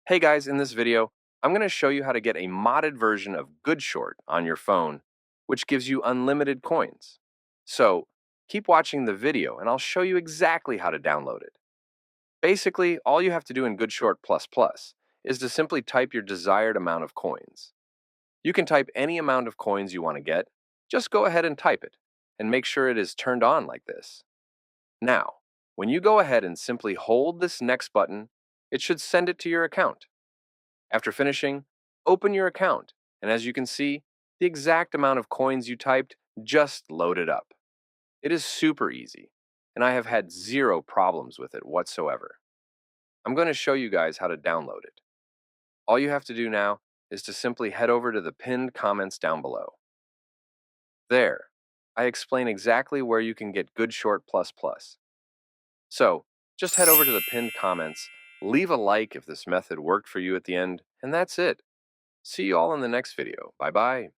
Hey guys, in this video, I'm going to show you how to get a modded version of GoodShort on your phone, which gives you unlimited coins. So, keep watching the video and I'll show you exactly how to download it. Basically, all you have to do in GoodShort is to simply type your desired amount of coins. You can type any amount of coins you want to get, just go ahead and type it, and make sure it is turned on like this. Now, when you go ahead and simply hold this next button, it should send it to your account. After finishing, open your account, and as you can see, the exact amount of coins you typed just loaded up. It is super easy, and I have had zero problems with it whatsoever. I'm going to show you guys how to download it. All you have to do now is to simply head over to the pinned comments down below. There, I explain exactly where you can get GoodShort. So, just head over to the pinned comments, leave a like if this method worked for you at the end, and that's it. See you all in the next video. Bye bye.